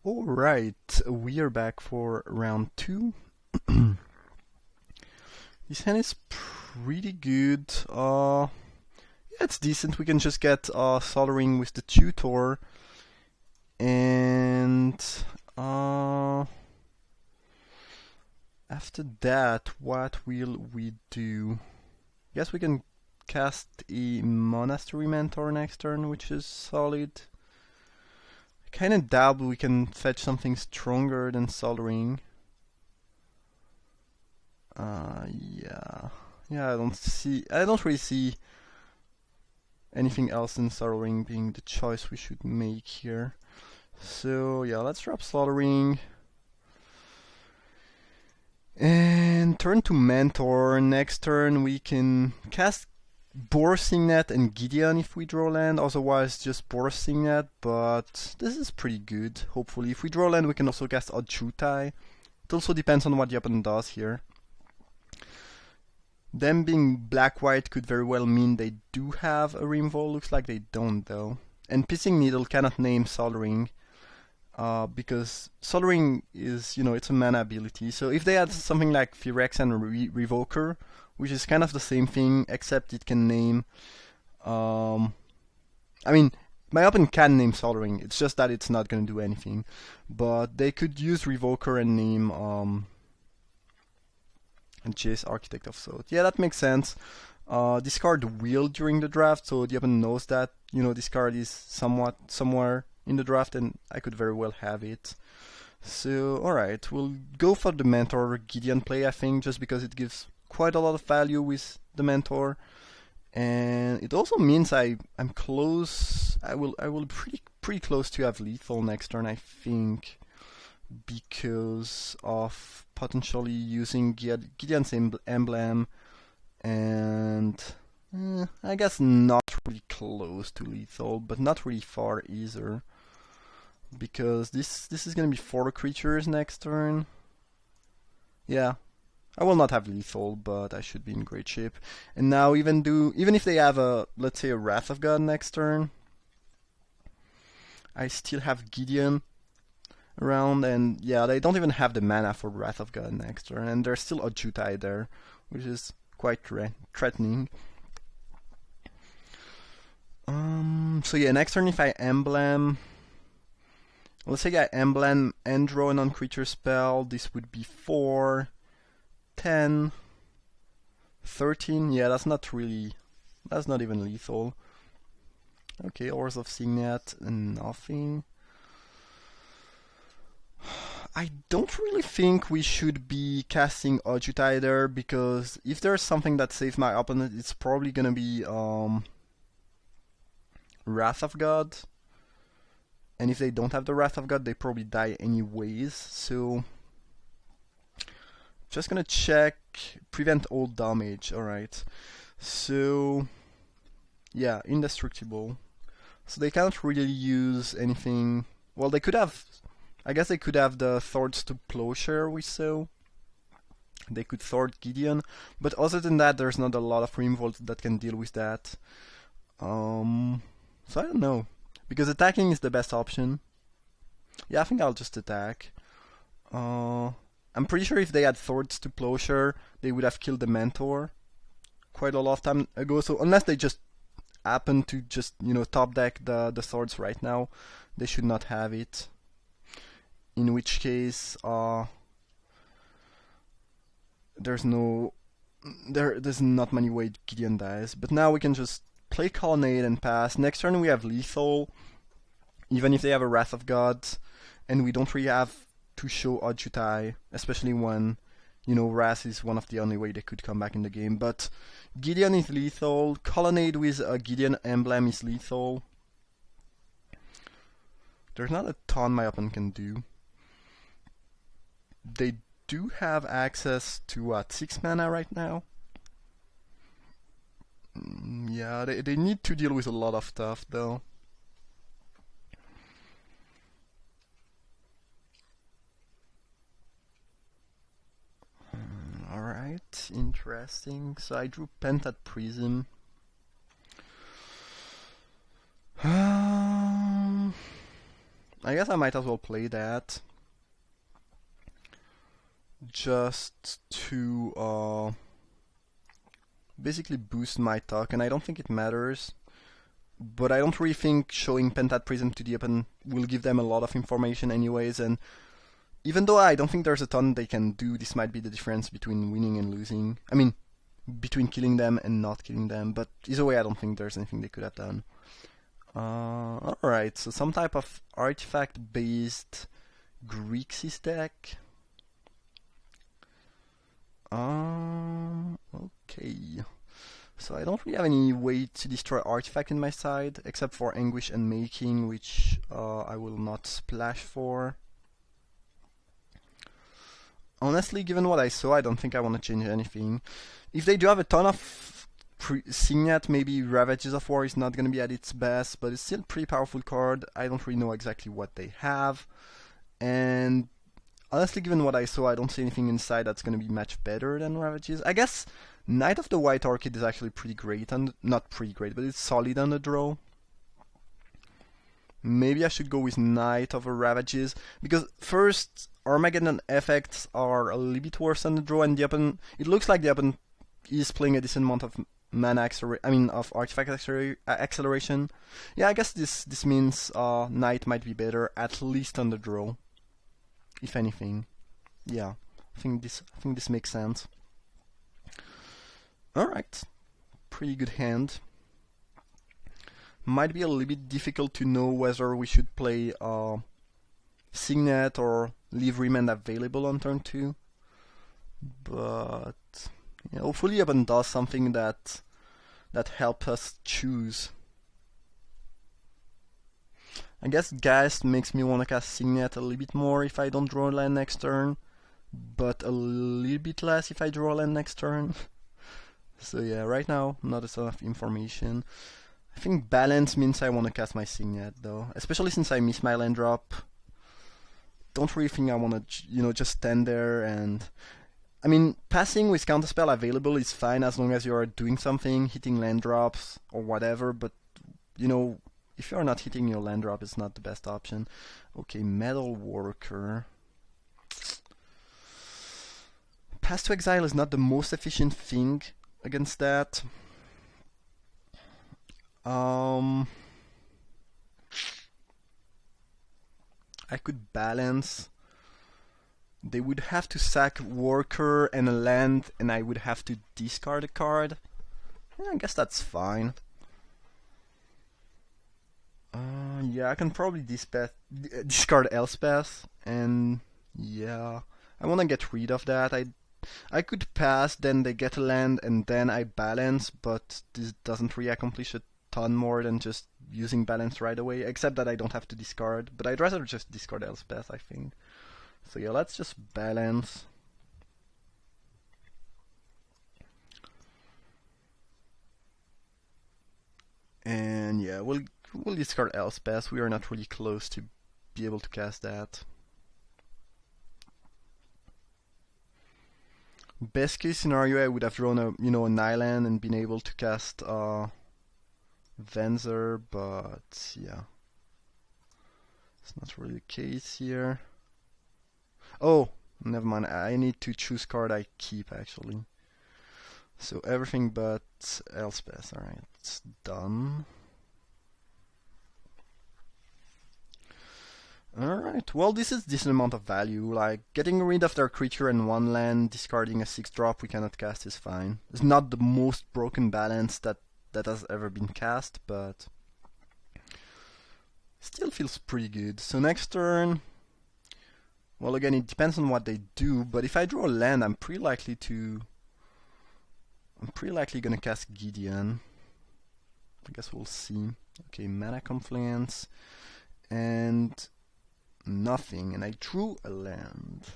Alright, we are back for round 2. This hand is pretty good. Yeah, it's decent. We can just get soldering with the tutor. And after that, what will we do? Yes, we can cast a Monastery Mentor next turn, which is solid. Kinda doubt we can fetch something stronger than soldering. Yeah. Yeah, I don't really see anything else than soldering being the choice we should make here. So yeah, let's drop soldering. And turn to Mentor. Next turn we can cast Boar Signet and Gideon if we draw land, otherwise just Boar Signet, but this is pretty good, hopefully. If we draw land we can also cast Ojutai. It also depends on what the opponent does here. Them being black-white could very well mean they do have a Rimvol, looks like they don't though. And Pissing Needle cannot name Soldering, because Soldering is, it's a mana ability, so if they had something like Phyrex and Revoker, which is kind of the same thing, except it can name... I mean, my opponent can name Soldering, it's just that it's not going to do anything. But they could use Revoker and name Jace, Architect of Thought. Yeah, that makes sense. Discard Wheel during the draft, so the opponent knows that, this card is somewhere in the draft, and I could very well have it. So, alright, we'll go for the Mentor Gideon play, I think, just because it gives quite a lot of value with the Mentor. And it also means I'm close. I will be pretty close to have lethal next turn, I think, because of potentially using Gideon's emblem, and I guess not really close to lethal, but not really far either, because this is gonna be 4 creatures next turn. Yeah, I will not have lethal, but I should be in great shape. And now even if they have let's say a Wrath of God next turn, I still have Gideon around, and yeah, they don't even have the mana for Wrath of God next turn, and there's still Ojutai there, which is quite threatening. So yeah, next turn if I emblem, let's say I emblem and draw a non-creature spell, this would be 4, 10, 13, yeah, that's not even lethal. Okay, Ores of Signet and nothing. I don't really think we should be casting Ojutai there, because if there's something that saves my opponent, it's probably gonna be Wrath of God. And if they don't have the Wrath of God, they probably die anyways, so... Just gonna check, prevent all damage, alright. So... yeah, indestructible. So they can't really use anything... Well, they could have... I guess they could have the Swords to Plowshare we saw. They could Thwart Gideon, but other than that, there's not a lot of Rimvolt that can deal with that. So I don't know, because attacking is the best option. Yeah, I think I'll just attack. I'm pretty sure if they had Swords to Plowshare, they would have killed the Mentor quite a lot of time ago. So unless they just happen to just top deck the swords right now, they should not have it. In which case, there's not many way Gideon dies. But now we can just play Colonnade and pass. Next turn we have lethal, even if they have a Wrath of God, and we don't really have to show Ojutai, especially when, Wrath is one of the only way they could come back in the game. But Gideon is lethal, Colonnade with a Gideon emblem is lethal. There's not a ton my opponent can do. They do have access to 6 mana right now. Yeah, they need to deal with a lot of stuff though. Alright, interesting. So I drew Pentat Prism. I guess I might as well play that. Just to basically boost my token. I don't think it matters. But I don't really think showing Pentat Prism to the opponent will give them a lot of information anyways, and even though I don't think there's a ton they can do, this might be the difference between winning and losing. I mean, between killing them and not killing them, but either way I don't think there's anything they could have done. Alright, so some type of artifact-based Grixis deck. Okay. So I don't really have any way to destroy artifact in my side, except for Anguish and Making, which I will not splash for. Honestly, given what I saw, I don't think I want to change anything. If they do have a ton of Signet, maybe Ravages of War is not going to be at its best, but it's still a pretty powerful card. I don't really know exactly what they have. And honestly, given what I saw, I don't see anything inside that's going to be much better than Ravages. I guess Knight of the White Orchid is actually pretty great, and not pretty great, but it's solid on the draw. Maybe I should go with Knight over Ravages, because first, Armageddon effects are a little bit worse on the draw, and the opponent, it looks like the opponent is playing a decent amount of mana of artifact acceleration. Yeah, I guess this means Knight might be better, at least on the draw, if anything. Yeah, I think this makes sense. Alright, pretty good hand. Might be a little bit difficult to know whether we should play Signet or leave Remand available on turn 2. But yeah, hopefully opponent does something that helps us choose. I guess Geist makes me want to cast Signet a little bit more if I don't draw a land next turn, but a little bit less if I draw a land next turn. So yeah, right now, not a ton of information. I think balance means I want to cast my Signet though, especially since I miss my land drop. Don't really think I want to, just stand there and... I mean, passing with counterspell available is fine as long as you are doing something, hitting land drops or whatever, but, if you are not hitting your land drop, it's not the best option. Okay, Metal Worker. Pass to Exile is not the most efficient thing against that. I could balance. They would have to sack Worker and a land, and I would have to discard a card. Yeah, I guess that's fine. Yeah, I can probably discard Elspeth, and yeah, I want to get rid of that. I could pass, then they get a land, and then I balance, but this doesn't really accomplish a ton more than just using balance right away, except that I don't have to discard, but I'd rather just discard Elspeth, I think. So yeah, let's just balance. And yeah, we'll discard Elspeth. We are not really close to be able to cast that. Best case scenario, I would have drawn an island and been able to cast Venser, but yeah, it's not really the case here. Oh, never mind. I need to choose card I keep actually. So everything but Elspeth. Alright, it's done. Alright, well this is decent amount of value, like getting rid of their creature and one land, discarding a 6-drop we cannot cast is fine. It's not the most broken balance that has ever been cast, but still feels pretty good. So next turn, well again it depends on what they do, but if I draw a land I'm pretty likely gonna cast Gideon. I guess we'll see. Okay, Mana Confluence, and nothing, and I drew a land.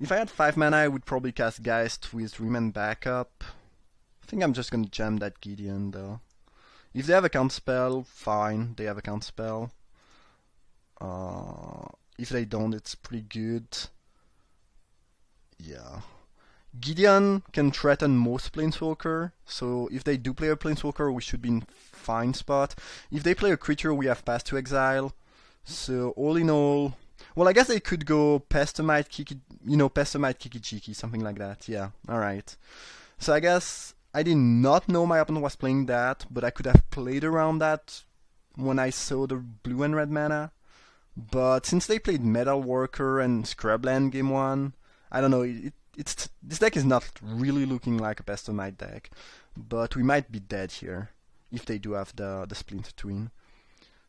If I had 5 mana, I would probably cast Geist with Remand backup. I think I'm just gonna jam that Gideon though. If they have a counterspell, fine, they have a counterspell. If they don't, it's pretty good. Yeah. Gideon can threaten most Planeswalker, so if they do play a Planeswalker, we should be in fine spot. If they play a creature, we have Pass to Exile. So all in all, well, I guess they could go Pestomite, Kiki, Pestomite, Kiki Jiki, something like that. Yeah, alright. So I guess I did not know my opponent was playing that, but I could have played around that when I saw the blue and red mana. But since they played Metal Worker and Scrubland game one, I don't know. This deck is not really looking like a Pestomite deck, but we might be dead here if they do have the Splinter Twin.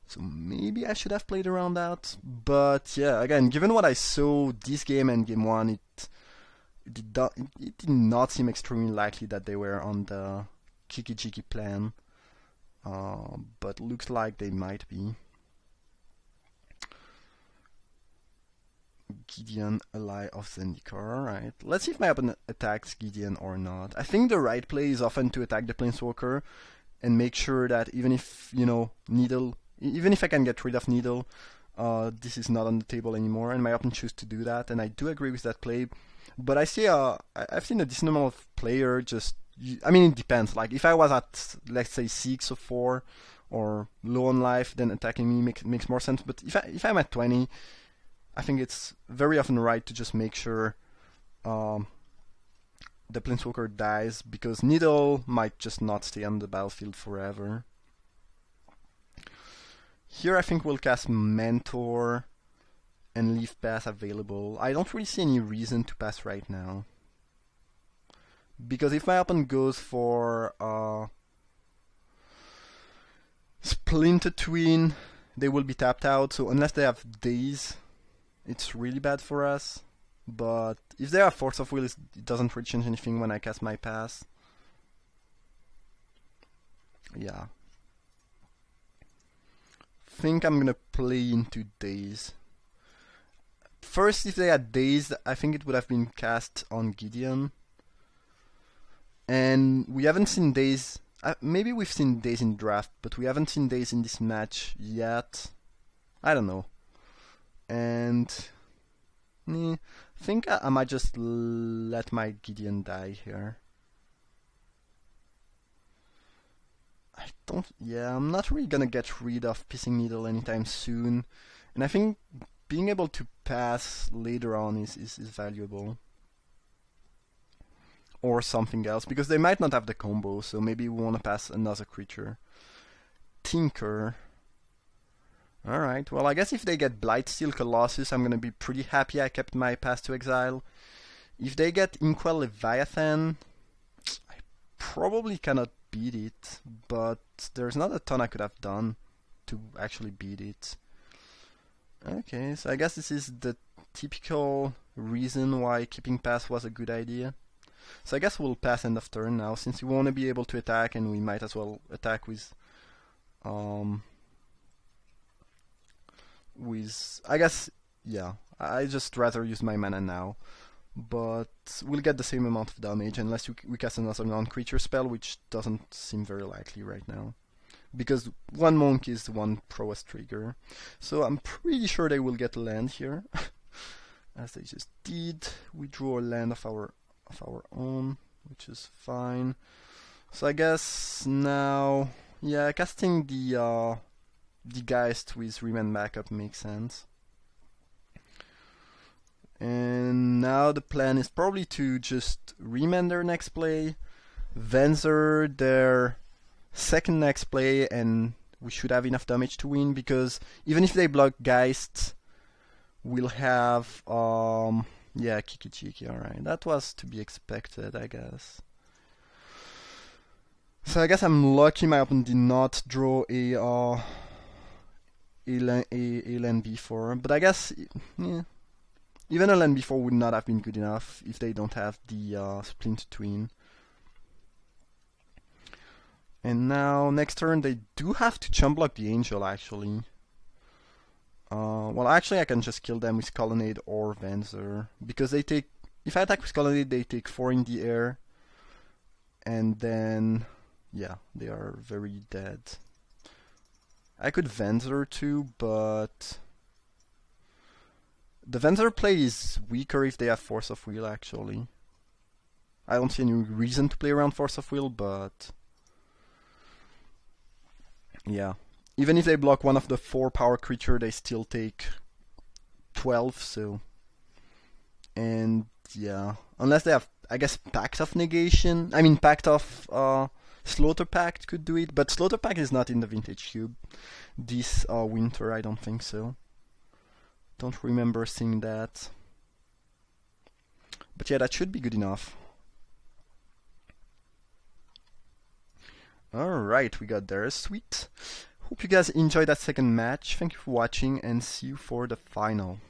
So maybe I should have played around that. But yeah, again, given what I saw this game and game one, it did not seem extremely likely that they were on the Kiki Jiki plan. But looks like they might be. Gideon, ally of Zendikar, alright. Let's see if my opponent attacks Gideon or not. I think the right play is often to attack the Planeswalker and make sure that even if, Needle, even if I can get rid of Needle, this is not on the table anymore, and my opponent chooses to do that, and I do agree with that play. But I've seen a decent amount of player just, it depends. Like, if I was at, let's say, 6 or 4, or low on life, then attacking me makes more sense. But if I'm at 20, I think it's very often right to just make sure the Planeswalker dies, because Needle might just not stay on the battlefield forever. Here I think we'll cast Mentor and leave pass available. I don't really see any reason to pass right now, because if my opponent goes for Splinter Twin, they will be tapped out, so unless they have Daze, it's really bad for us. But if they have Force of Will, it doesn't really change anything when I cast my pass. Yeah. Think I'm gonna play into Daze. First, if they had Daze, I think it would have been cast on Gideon. And we haven't seen Daze. Maybe we've seen Daze in draft, but we haven't seen Daze in this match yet. I don't know. And I think I might just let my Gideon die here. I'm not really gonna get rid of Pissing Needle anytime soon. And I think being able to pass later on is valuable. Or something else, because they might not have the combo, so maybe we want to pass another creature. Tinker. Alright, well, I guess if they get Blightsteel Colossus, I'm gonna be pretty happy I kept my pass to exile. If they get Inkwell Leviathan, I probably cannot beat it, but there's not a ton I could have done to actually beat it. Okay, so I guess this is the typical reason why keeping pass was a good idea. So I guess we'll pass end of turn now, since we want to be able to attack, and we might as well attack with I guess, yeah, I just rather use my mana now. But we'll get the same amount of damage unless we cast another non-creature spell, which doesn't seem very likely right now, because one monk is one prowess trigger. So I'm pretty sure they will get a land here, as they just did. We draw a land of our own, which is fine. So I guess now, yeah, casting the Geist with Remand Backup makes sense. And now the plan is probably to just Remand their next play, Venser their second next play, and we should have enough damage to win, because even if they block Geist, we'll have Kiki Jiki. Alright, that was to be expected, I guess. So I guess I'm lucky my opponent did not draw a land before, but I guess even a land before would not have been good enough if they don't have the Splinter Twin. And now next turn they do have to chump block the Angel actually. Well, actually I can just kill them with Colonnade or Venser, because they take, if I attack with Colonnade, they take 4 in the air, and then yeah, they are very dead. I could Venser too, but the Venser play is weaker if they have Force of Will actually. I don't see any reason to play around Force of Will, but yeah. even if they block one of the 4 power creature, they still take 12. So, and yeah, unless they have, I guess, Pact of Negation. I mean, Pact of Slaughter Pact could do it, but Slaughter Pact is not in the Vintage Cube this winter. I don't think so. Don't remember seeing that. But yeah, that should be good enough. Alright, we got there. Sweet. Hope you guys enjoyed that second match. Thank you for watching and see you for the final.